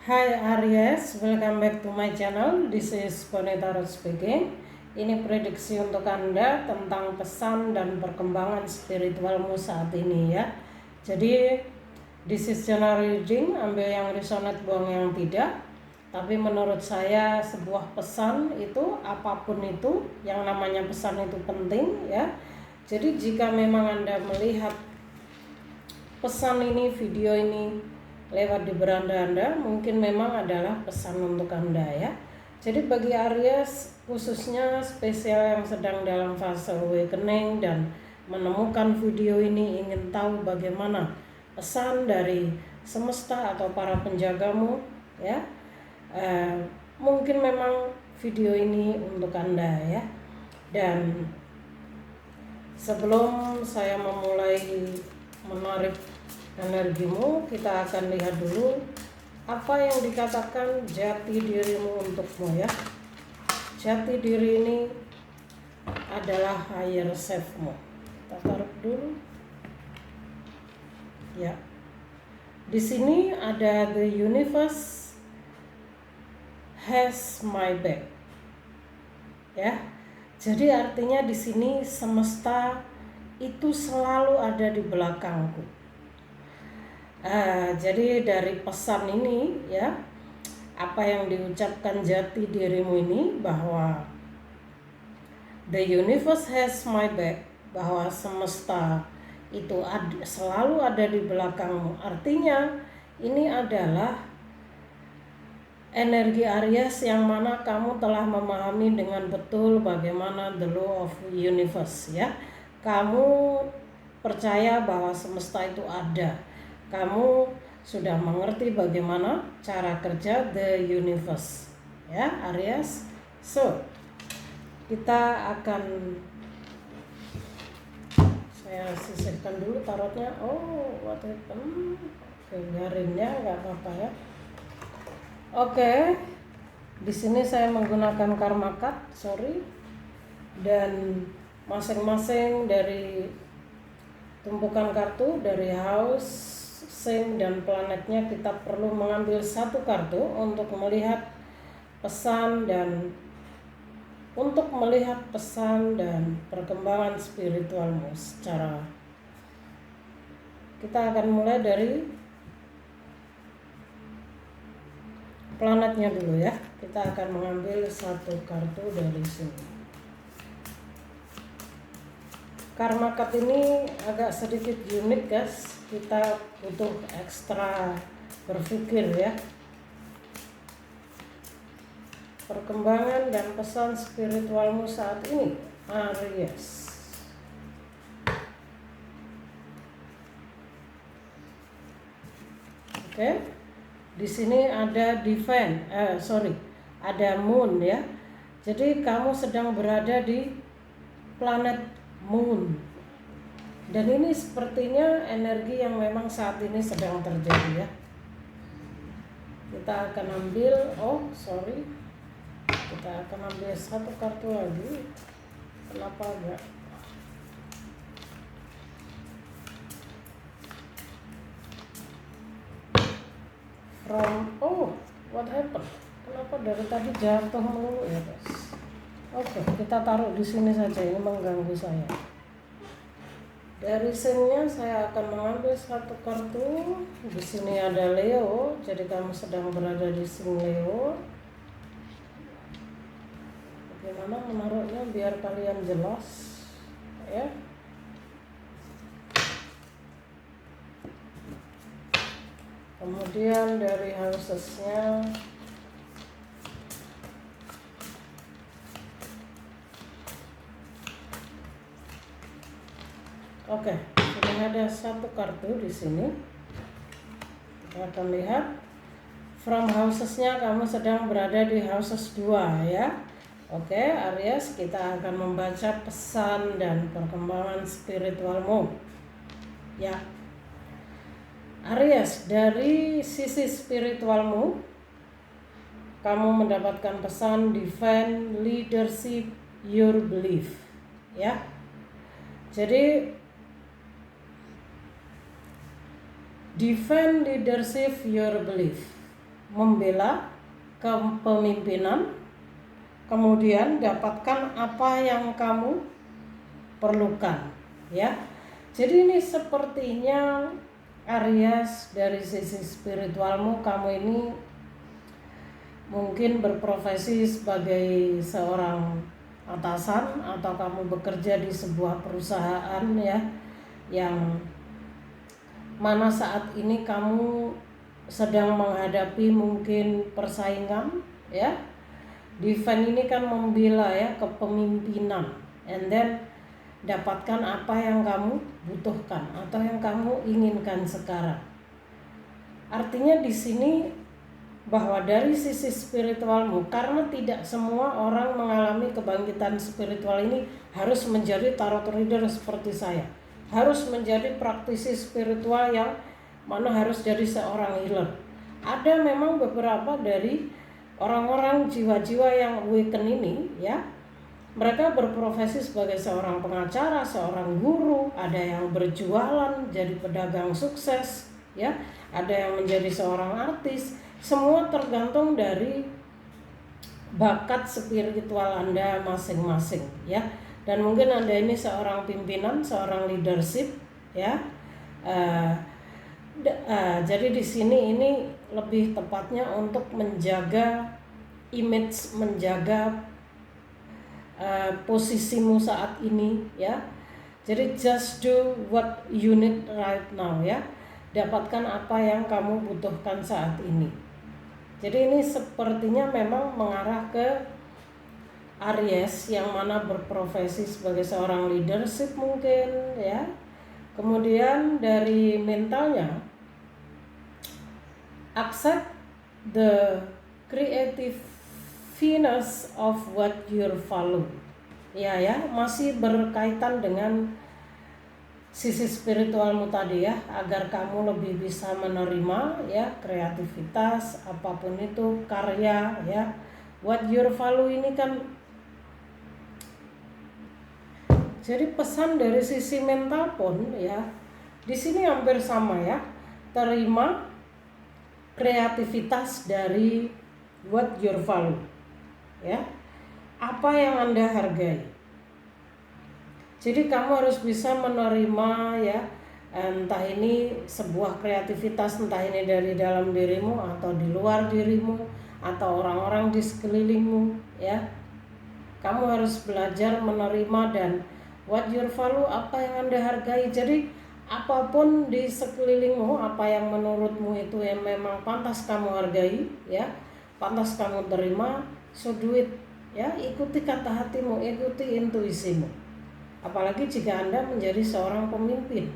Hi Aries, welcome back to my channel. This is Bonita Rose speaking. Ini prediksi untuk Anda tentang pesan dan perkembangan spiritualmu saat ini ya. Jadi this is general reading, ambil yang resonate, buang yang tidak. Tapi menurut saya sebuah pesan itu, apapun itu, yang namanya pesan itu penting ya. Jadi jika memang Anda melihat pesan ini, video ini lewat di beranda Anda, mungkin memang adalah pesan untuk Anda ya. Jadi bagi Aries khususnya spesial yang sedang dalam fase awakening dan menemukan video ini, ingin tahu bagaimana pesan dari semesta atau para penjagamu ya, mungkin memang video ini untuk Anda ya. Dan sebelum saya memulai menarik energimu, kita akan lihat dulu apa yang dikatakan jati dirimu untukmu ya. Jati diri ini adalah higher selfmu. Kita taruh dulu ya. Di sini ada the universe has my back ya. Jadi artinya di sini semesta itu selalu ada di belakangku. Jadi dari pesan ini ya, apa yang diucapkan jati dirimu ini, bahwa the universe has my back, bahwa semesta itu selalu ada di belakangmu. Artinya ini adalah energi Aries yang mana kamu telah memahami dengan betul bagaimana the law of universe ya. Kamu percaya bahwa semesta itu ada. Kamu sudah mengerti bagaimana cara kerja the universe ya Aries. So kita akan, saya sisihkan dulu tarotnya. Oh what happened, garinnya nggak apa-apa ya. Oke, di sini saya menggunakan karma card, sorry. Dan masing-masing dari tumpukan kartu dari house, Saint dan planetnya, kita perlu mengambil satu kartu untuk melihat pesan dan perkembangan spiritualmu secara. Kita akan mulai dari planetnya dulu ya. Kita akan mengambil satu kartu dari sini. Karma card ini agak sedikit unik guys, kita butuh ekstra berpikir ya. Perkembangan dan pesan spiritualmu saat ini Aries. Oke. Di sini ada ada moon ya. Jadi kamu sedang berada di planet Moon, dan ini sepertinya energi yang memang saat ini sedang terjadi ya. Kita akan ambil, kita akan ambil satu kartu lagi. Kenapa enggak? What happened? Kenapa dari tadi jatuh mulu ya guys? Oke, kita taruh di sini saja, ini mengganggu saya. Dari sininya saya akan mengambil satu kartu. Di sini ada Leo, jadi kamu sedang berada di sini Leo. Bagaimana menaruhnya biar kalian jelas ya. Kemudian dari housesnya oke, sudah ada satu kartu di sini. Kita akan lihat from housesnya, kamu sedang berada di houses 2 ya. Oke, Aries, kita akan membaca pesan dan perkembangan spiritualmu ya. Aries, dari sisi spiritualmu, kamu mendapatkan pesan divine leadership your belief ya. Jadi divine leadership your belief. membela kepemimpinan, kemudian dapatkan apa yang kamu perlukan, ya. Jadi ini sepertinya Aries, dari sisi spiritualmu, kamu ini mungkin berprofesi sebagai seorang atasan atau kamu bekerja di sebuah perusahaan, ya, yang mana saat ini kamu sedang menghadapi mungkin persaingan, ya. Divine ini kan membela, ya, kepemimpinan, and then dapatkan apa yang kamu butuhkan atau yang kamu inginkan sekarang. Artinya di sini bahwa dari sisi spiritualmu, karena tidak semua orang mengalami kebangkitan spiritual ini harus menjadi tarot reader seperti saya, harus menjadi praktisi spiritual yang mana harus jadi seorang healer. Ada memang beberapa dari orang-orang jiwa-jiwa yang awaken ini, ya, mereka berprofesi sebagai seorang pengacara, seorang guru, ada yang berjualan jadi pedagang sukses, ya, ada yang menjadi seorang artis. Semua tergantung dari bakat spiritual Anda masing-masing, ya. Dan mungkin Anda ini seorang pimpinan, seorang leadership, ya. Jadi di sini ini lebih tepatnya untuk menjaga image, menjaga posisimu saat ini, ya. Jadi just do what you need right now, ya. Dapatkan apa yang kamu butuhkan saat ini. Jadi ini sepertinya memang mengarah ke Aries yang mana berprofesi sebagai seorang leadership mungkin, ya. Kemudian dari mentalnya, accept the creative Venus of what you follow, ya, masih berkaitan dengan sisi spiritualmu tadi, ya, agar kamu lebih bisa menerima, ya, kreativitas apapun itu, karya, ya. What you follow ini kan jadi pesan dari sisi mental pun, ya, di sini hampir sama, ya. Terima kreativitas dari what you follow, ya, apa yang Anda hargai. Jadi kamu harus bisa menerima, ya, entah ini sebuah kreativitas, entah ini dari dalam dirimu atau di luar dirimu atau orang-orang di sekelilingmu, ya. Kamu harus belajar menerima dan what you follow, apa yang Anda hargai. Jadi apapun di sekelilingmu, apa yang menurutmu itu yang memang pantas kamu hargai, ya, pantas kamu terima, so do it, ya. Ikuti kata hatimu, ikuti intuisimu. Apalagi jika Anda menjadi seorang pemimpin.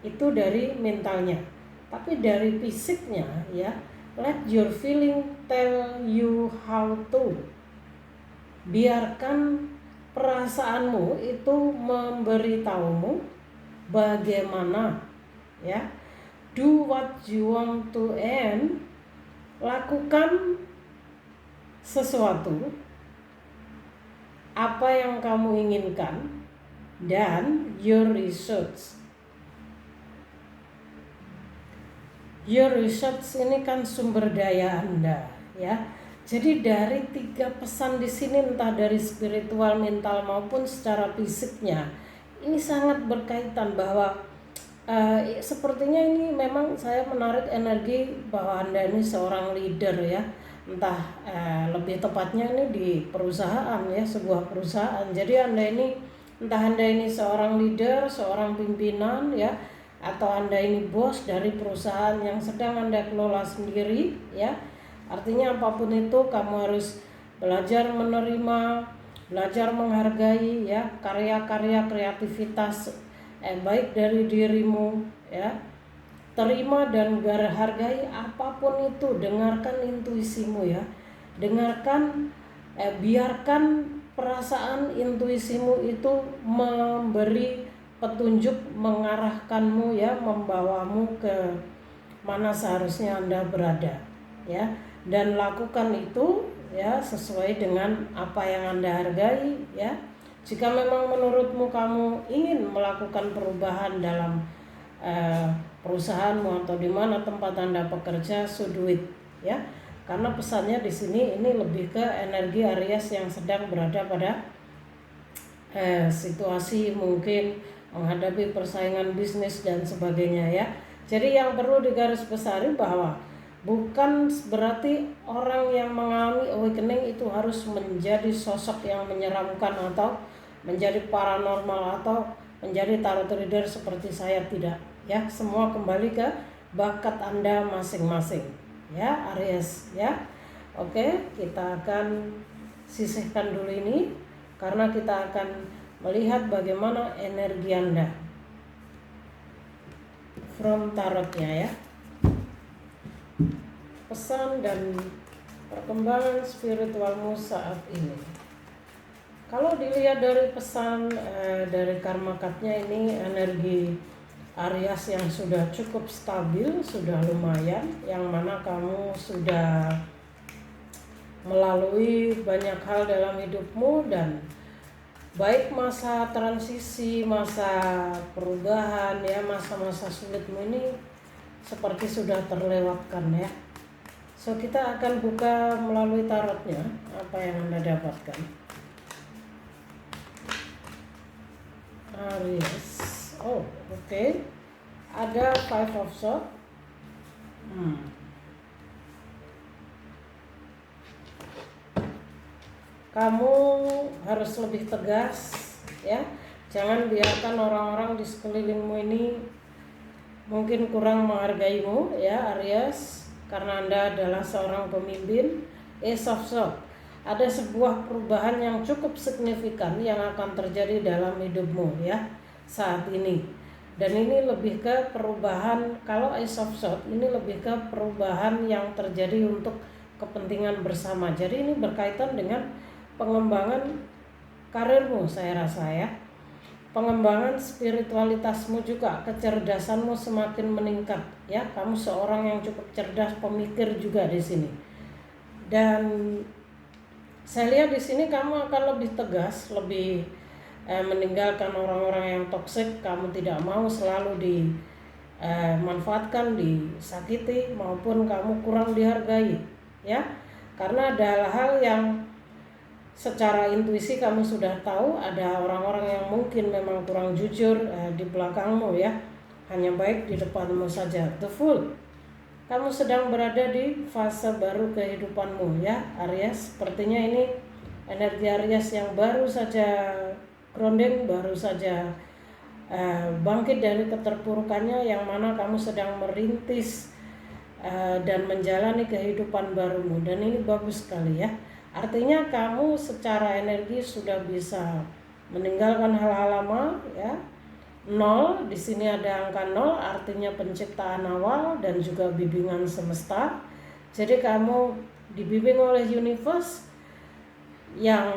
Itu dari mentalnya. Tapi dari fisiknya, ya, let your feeling tell you how to. Biarkan perasaanmu itu memberitahumu bagaimana, ya. Do what you want to end. Lakukan sesuatu apa yang kamu inginkan dan your research. Your research ini kan sumber daya Anda, ya. Jadi dari 3 pesan di sini, entah dari spiritual, mental maupun secara fisiknya, ini sangat berkaitan bahwa sepertinya ini memang saya menarik energi bahwa Anda ini seorang leader, ya. Entah lebih tepatnya ini di perusahaan, ya, sebuah perusahaan. Jadi Anda ini entah Anda ini seorang leader, seorang pimpinan, ya, atau Anda ini bos dari perusahaan yang sedang Anda kelola sendiri, ya. Artinya apapun itu kamu harus belajar menerima, belajar menghargai, ya, karya-karya kreativitas baik dari dirimu, ya. Terima dan hargai apapun itu, dengarkan intuisimu, ya. Dengarkan, biarkan perasaan intuisimu itu memberi petunjuk, mengarahkanmu, ya, membawamu ke mana seharusnya Anda berada, ya. Dan lakukan itu, ya, sesuai dengan apa yang Anda hargai, ya. Jika memang menurutmu kamu ingin melakukan perubahan dalam perusahaanmu atau di mana tempat Anda bekerja, so do it ya. Karena pesannya di sini ini lebih ke energi Aries yang sedang berada pada situasi mungkin menghadapi persaingan bisnis dan sebagainya ya. Jadi yang perlu digarisbawahi bahwa bukan berarti orang yang mengalami awakening itu harus menjadi sosok yang menyeramkan atau menjadi paranormal atau menjadi tarot reader seperti saya, tidak ya. Semua kembali ke bakat Anda masing-masing ya Aries ya. Oke, kita akan sisihkan dulu ini karena kita akan melihat bagaimana energi Anda from tarotnya ya. Pesan dan perkembangan spiritualmu saat ini. Kalau dilihat dari pesan dari karma card-nya, ini energi Aries yang sudah cukup stabil, sudah lumayan, yang mana kamu sudah melalui banyak hal dalam hidupmu, dan baik masa transisi, masa perubahan ya, masa-masa sulitmu ini seperti sudah terlewatkan ya. So kita akan buka melalui tarotnya apa yang Anda dapatkan. Aries. Oh, oke. Ada Five of Swords. Kamu harus lebih tegas ya. Jangan biarkan orang-orang di sekelilingmu ini mungkin kurang menghargaimu ya Aries, karena Anda adalah seorang pemimpin. Ace of Swords. Ada sebuah perubahan yang cukup signifikan yang akan terjadi dalam hidupmu ya saat ini. Dan ini lebih ke perubahan, kalau Ace of Swords ini lebih ke perubahan yang terjadi untuk kepentingan bersama. Jadi ini berkaitan dengan pengembangan karirmu saya rasa ya. Pengembangan spiritualitasmu juga, kecerdasanmu semakin meningkat ya. Kamu seorang yang cukup cerdas, pemikir juga di sini. Dan saya lihat di sini kamu akan lebih tegas, lebih meninggalkan orang-orang yang toksik. Kamu tidak mau selalu dimanfaatkan, disakiti, maupun kamu kurang dihargai ya. Karena ada hal yang secara intuisi kamu sudah tahu, ada orang-orang yang mungkin memang kurang jujur di belakangmu ya, hanya baik di depanmu saja. The Fool. Kamu sedang berada di fase baru kehidupanmu ya Aries. Sepertinya ini energi Aries yang baru saja grounding, baru saja bangkit dari keterpurukannya, yang mana kamu sedang merintis dan menjalani kehidupan barumu. Dan ini bagus sekali ya. Artinya kamu secara energi sudah bisa meninggalkan hal-hal lama ya. 0, di sini ada angka 0, artinya penciptaan awal dan juga bimbingan semesta. Jadi kamu dibimbing oleh universe yang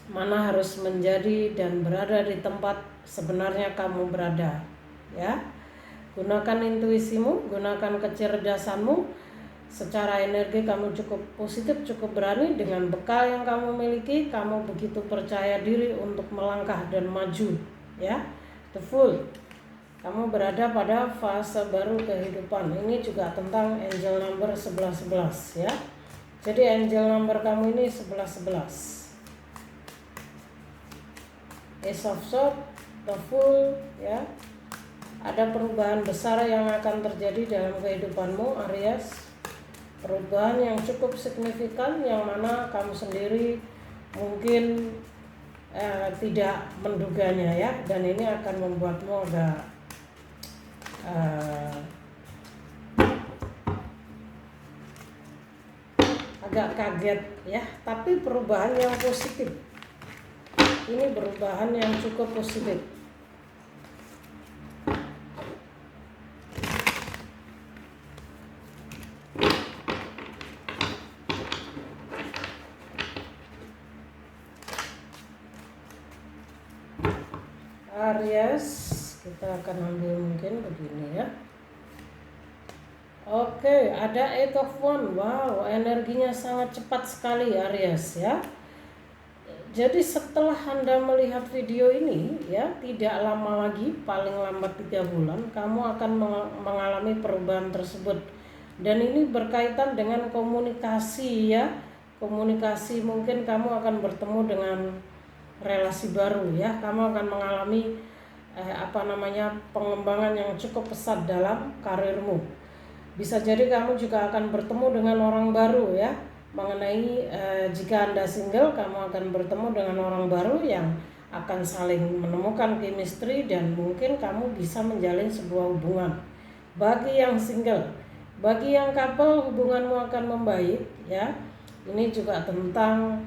mana harus menjadi dan berada di tempat sebenarnya kamu berada ya. Gunakan intuisimu, gunakan kecerdasanmu. Secara energi kamu cukup positif, cukup berani. Dengan bekal yang kamu miliki, kamu begitu percaya diri untuk melangkah dan maju ya. The Fool. Kamu berada pada fase baru kehidupan. Ini juga tentang angel number 1111 ya. Jadi angel number kamu ini 1111. Ace of Swords, The Fool ya. Ada perubahan besar yang akan terjadi dalam kehidupanmu Aries. Perubahan yang cukup signifikan, yang mana kamu sendiri mungkin tidak menduganya ya. Dan ini akan membuatmu agak kaget ya. Tapi perubahan yang positif. Ini perubahan yang cukup positif. Aries, kita akan ambil mungkin begini ya. Oke, ada 8 of Wands. Wow, energinya sangat cepat sekali Aries ya. Jadi setelah Anda melihat video ini ya, tidak lama lagi, paling lambat 3 bulan, kamu akan mengalami perubahan tersebut. Dan ini berkaitan dengan komunikasi ya. Komunikasi, mungkin kamu akan bertemu dengan relasi baru ya. Kamu akan mengalami pengembangan yang cukup pesat dalam karirmu. Bisa jadi kamu juga akan bertemu dengan orang baru ya. Mengenai jika Anda single, kamu akan bertemu dengan orang baru yang akan saling menemukan chemistry dan mungkin kamu bisa menjalin sebuah hubungan. Bagi yang single, bagi yang couple, hubunganmu akan membaik ya. Ini juga tentang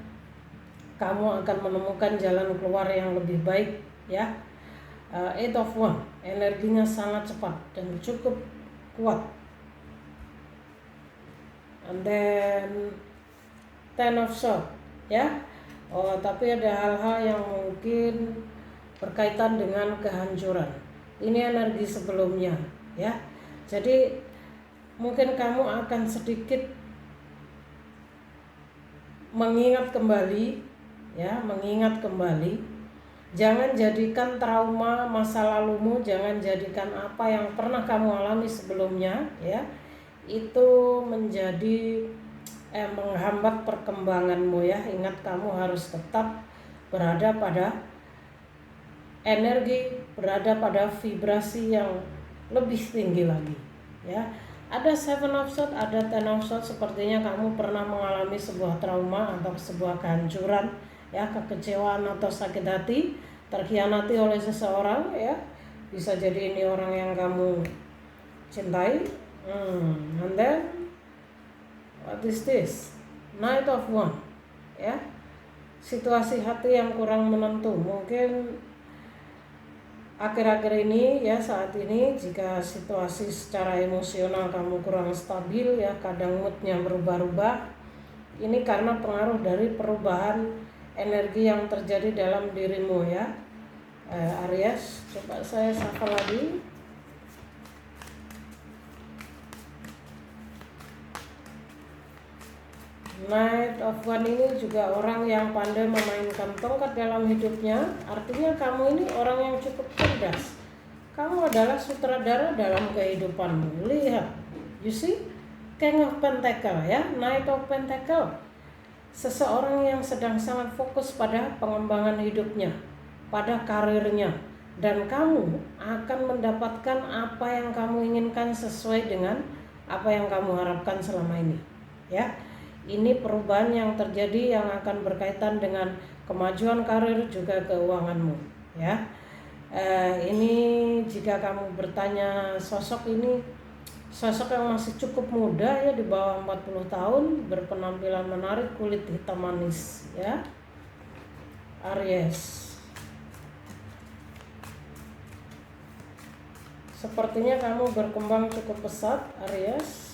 kamu akan menemukan jalan keluar yang lebih baik ya. Eight of Wands, energinya sangat cepat dan cukup kuat. And then Ten of Swords ya. Tapi ada hal-hal yang mungkin berkaitan dengan kehancuran. Ini energi sebelumnya ya. Jadi mungkin kamu akan sedikit mengingat kembali ya, mengingat kembali. Jangan jadikan trauma masa lalumu, jangan jadikan apa yang pernah kamu alami sebelumnya ya, itu menjadi menghambat perkembanganmu ya. Ingat, kamu harus tetap berada pada energi, berada pada vibrasi yang lebih tinggi lagi ya. Ada Seven of Swords, ada Ten of Swords. Sepertinya kamu pernah mengalami sebuah trauma atau sebuah kehancuran ya, kekecewaan atau sakit hati, terkhianati oleh seseorang ya. Bisa jadi ini orang yang kamu cintai. And then what is this? Knight of Wands ya. Situasi hati yang kurang menentu. Mungkin akhir-akhir ini ya, saat ini, jika situasi secara emosional kamu kurang stabil ya, kadang moodnya berubah-ubah. Ini karena pengaruh dari perubahan energi yang terjadi dalam dirimu ya. Aries, coba saya shuffle lagi. Knight of Wands ini juga orang yang pandai memainkan tongkat dalam hidupnya. Artinya kamu ini orang yang cukup cerdas. Kamu adalah sutradara dalam kehidupanmu. Lihat, you see, King of Pentacle ya, Knight of Pentacle. Seseorang yang sedang sangat fokus pada pengembangan hidupnya, pada karirnya, dan kamu akan mendapatkan apa yang kamu inginkan sesuai dengan apa yang kamu harapkan selama ini ya. Ini perubahan yang terjadi yang akan berkaitan dengan kemajuan karir juga keuanganmu ya. Ini jika kamu bertanya sosok ini, sosok yang masih cukup muda ya, di bawah 40 tahun, berpenampilan menarik, kulit hitam manis ya. Aries, sepertinya kamu berkembang cukup pesat Aries.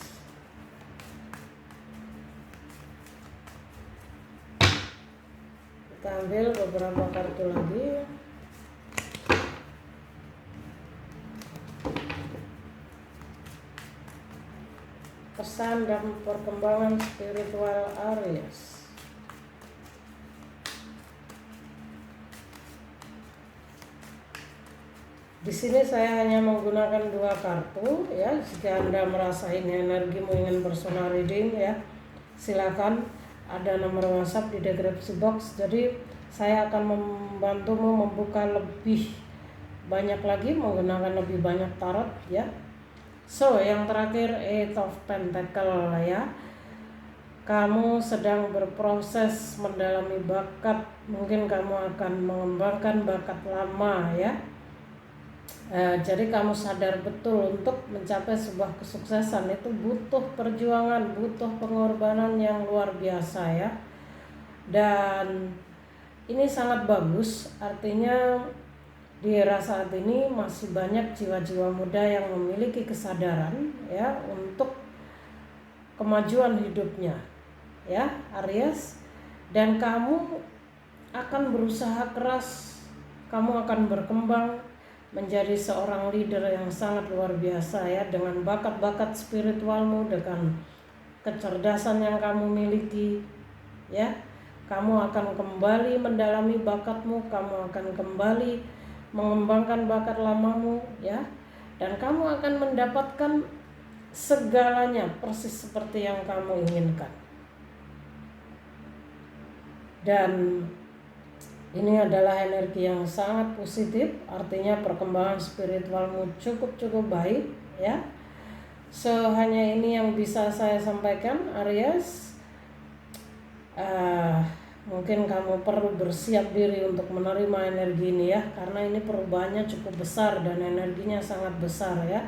Kita ambil beberapa kartu lagi. Pesan dan perkembangan spiritual Aries. Di sini saya hanya menggunakan 2 kartu ya. Jika Anda merasa ini energimu ingin personal reading ya, silakan. Ada nomor WhatsApp di description box. Jadi saya akan membantumu membuka lebih banyak lagi, menggunakan lebih banyak tarot ya. So, yang terakhir Eight of Pentacle ya. Kamu sedang berproses mendalami bakat. Mungkin kamu akan mengembangkan bakat lama ya. Jadi kamu sadar betul untuk mencapai sebuah kesuksesan itu butuh perjuangan, butuh pengorbanan yang luar biasa ya. Dan ini sangat bagus, artinya di era saat ini masih banyak jiwa-jiwa muda yang memiliki kesadaran ya untuk kemajuan hidupnya ya Aries. Dan kamu akan berusaha keras, kamu akan berkembang menjadi seorang leader yang sangat luar biasa ya, dengan bakat-bakat spiritualmu, dengan kecerdasan yang kamu miliki ya. Kamu akan kembali mendalami bakatmu, kamu akan kembali mengembangkan bakat lamamu ya. Dan kamu akan mendapatkan segalanya persis seperti yang kamu inginkan. Dan ini adalah energi yang sangat positif, artinya perkembangan spiritualmu cukup baik ya. So hanya ini yang bisa saya sampaikan, Aries. Mungkin kamu perlu bersiap diri untuk menerima energi ini ya, karena ini perubahannya cukup besar dan energinya sangat besar ya.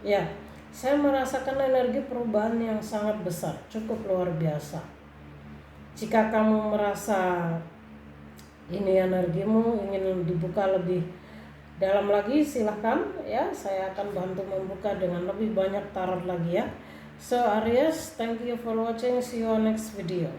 Ya, saya merasakan energi perubahan yang sangat besar, cukup luar biasa. Jika kamu merasa ini energimu ingin dibuka lebih dalam lagi, silahkan ya, saya akan bantu membuka dengan lebih banyak tarot lagi ya. So Aries, thank you for watching, see you on next video.